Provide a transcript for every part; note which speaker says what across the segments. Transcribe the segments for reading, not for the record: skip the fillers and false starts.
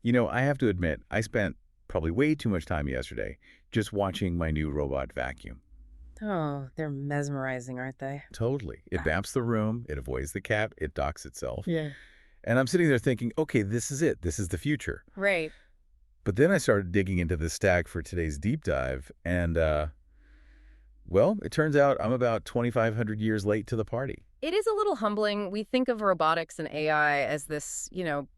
Speaker 1: I have to admit, I spent probably way too much time yesterday just watching my new robot vacuum.
Speaker 2: Oh, they're mesmerizing, aren't they?
Speaker 1: Totally. It vamps the room, it avoids the cat, it docks itself.
Speaker 2: Yeah.
Speaker 1: And I'm sitting there thinking, okay, this is it. This is the future.
Speaker 2: Right.
Speaker 1: But then I started digging into the stack for today's deep dive, and, well, it turns out I'm about 2,500 years late to the party.
Speaker 2: It is a little humbling. We think of robotics and AI as this,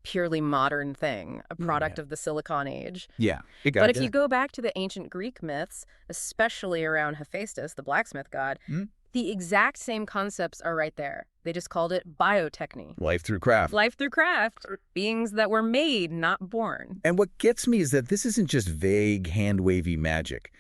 Speaker 2: purely modern thing, a product
Speaker 1: Yeah.
Speaker 2: of the Silicon Age.
Speaker 1: Yeah, it
Speaker 2: But
Speaker 1: got
Speaker 2: if you go back to the ancient Greek myths, especially around Hephaestus, the blacksmith god, the exact same concepts are right there. They just called it biotechny.
Speaker 1: life through craft.
Speaker 2: Life through craft, beings that were made, not born.
Speaker 1: And what gets me is that this isn't just vague, hand-wavy magic.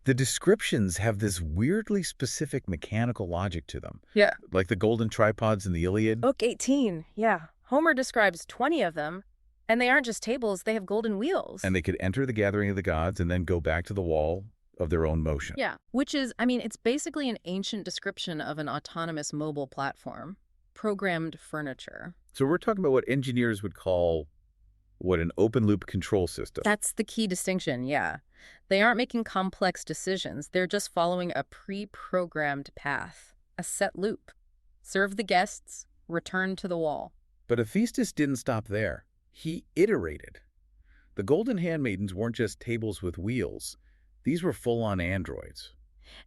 Speaker 1: The descriptions have this weirdly specific mechanical logic to them.
Speaker 2: Yeah.
Speaker 1: Like the golden tripods in the Iliad.
Speaker 2: Book 18, yeah. Homer describes 20 of them, and they aren't just tables, they have golden wheels.
Speaker 1: And they could enter the gathering of the gods and then go back to the wall of their own motion.
Speaker 2: Yeah, which is, it's basically an ancient description of an autonomous mobile platform, programmed furniture.
Speaker 1: So we're talking about what engineers would call, an open-loop control system.
Speaker 2: That's the key distinction, yeah. They aren't making complex decisions. They're just following a pre-programmed path, a set loop. Serve the guests, return to the wall.
Speaker 1: But Hephaestus didn't stop there. He iterated. The golden handmaidens weren't just tables with wheels. These were full-on androids.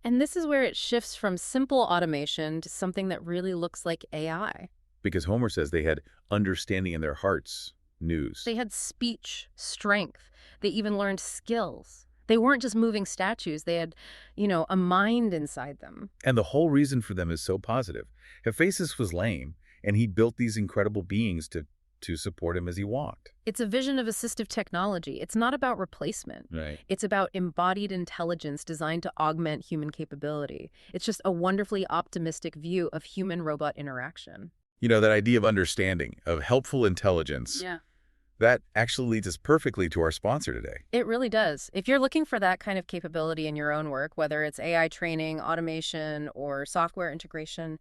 Speaker 2: And this is where it shifts from simple automation to something that really looks like AI.
Speaker 1: Because Homer says they had understanding in their hearts, news.
Speaker 2: They had speech, strength. They even learned skills. They weren't just moving statues. They had, a mind inside them.
Speaker 1: And the whole reason for them is so positive. Hephaestus was lame, and he built these incredible beings to support him as he walked.
Speaker 2: It's a vision of assistive technology. It's not about replacement.
Speaker 1: Right.
Speaker 2: It's about embodied intelligence designed to augment human capability. It's just a wonderfully optimistic view of human-robot interaction.
Speaker 1: That idea of understanding, of helpful intelligence.
Speaker 2: Yeah.
Speaker 1: That actually leads us perfectly to our sponsor today.
Speaker 2: It really does. If you're looking for that kind of capability in your own work, whether it's AI training, automation, or software integration,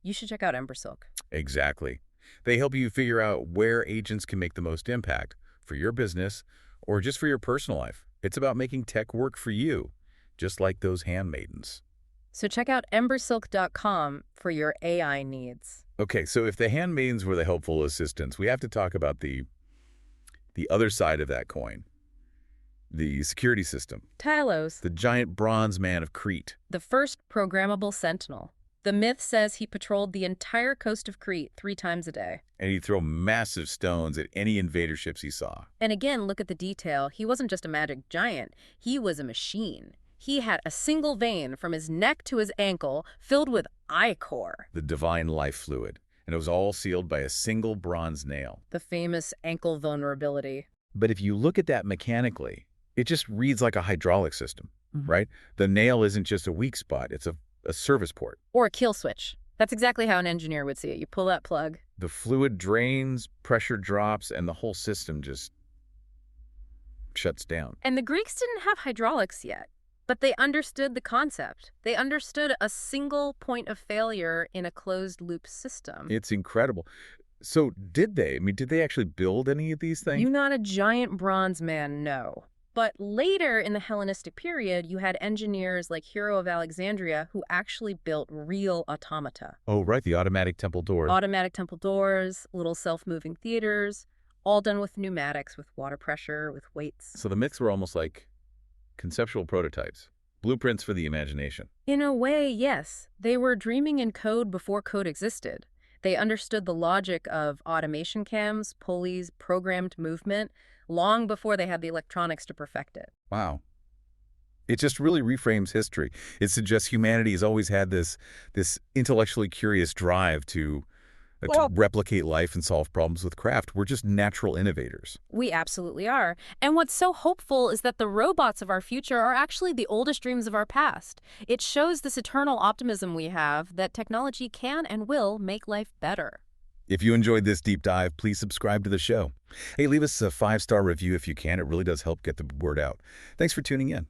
Speaker 2: you should check out EmberSilk.
Speaker 1: Exactly. They help you figure out where agents can make the most impact for your business or just for your personal life. It's about making tech work for you, just like those handmaidens.
Speaker 2: So check out embersilk.com for your AI needs.
Speaker 1: Okay, so if the handmaidens were the helpful assistants, we have to talk about the other side of that coin, the security system.
Speaker 2: Talos,
Speaker 1: The giant bronze man of Crete.
Speaker 2: the first programmable sentinel. The myth says he patrolled the entire coast of Crete 3 times a day.
Speaker 1: And he'd throw massive stones at any invader ships he saw.
Speaker 2: And again, look at the detail. He wasn't just a magic giant. He was a machine. He had a single vein from his neck to his ankle filled with ichor,
Speaker 1: The divine life fluid. And it was all sealed by a single bronze nail.
Speaker 2: the famous ankle vulnerability.
Speaker 1: But if you look at that mechanically, it just reads like a hydraulic system, right? The nail isn't just a weak spot. It's a service port.
Speaker 2: Or a kill switch. That's exactly how an engineer would see it. You pull that plug.
Speaker 1: The fluid drains, pressure drops, and the whole system just shuts down.
Speaker 2: And the Greeks didn't have hydraulics yet, but they understood the concept. They understood a single point of failure in a closed-loop system.
Speaker 1: It's incredible. So did they? Did they actually build any of these things?
Speaker 2: You're not a giant bronze man, no. But later in the Hellenistic period, you had engineers like Hero of Alexandria who actually built real automata.
Speaker 1: Oh, right, the automatic temple door.
Speaker 2: Automatic temple doors, little self-moving theaters, all done with pneumatics, with water pressure, with weights.
Speaker 1: So the myths were almost like conceptual prototypes, blueprints for the imagination.
Speaker 2: In a way, yes. They were dreaming in code before code existed. They understood the logic of automation cams, pulleys, programmed movement, long before they had the electronics to perfect it.
Speaker 1: Wow. It just really reframes history. It suggests humanity has always had this intellectually curious drive to replicate life and solve problems with craft. We're just natural innovators.
Speaker 2: We absolutely are. And what's so hopeful is that the robots of our future are actually the oldest dreams of our past. It shows this eternal optimism we have that technology can and will make life better.
Speaker 1: If you enjoyed this deep dive, please subscribe to the show. Hey, leave us a 5-star review if you can. It really does help get the word out. Thanks for tuning in.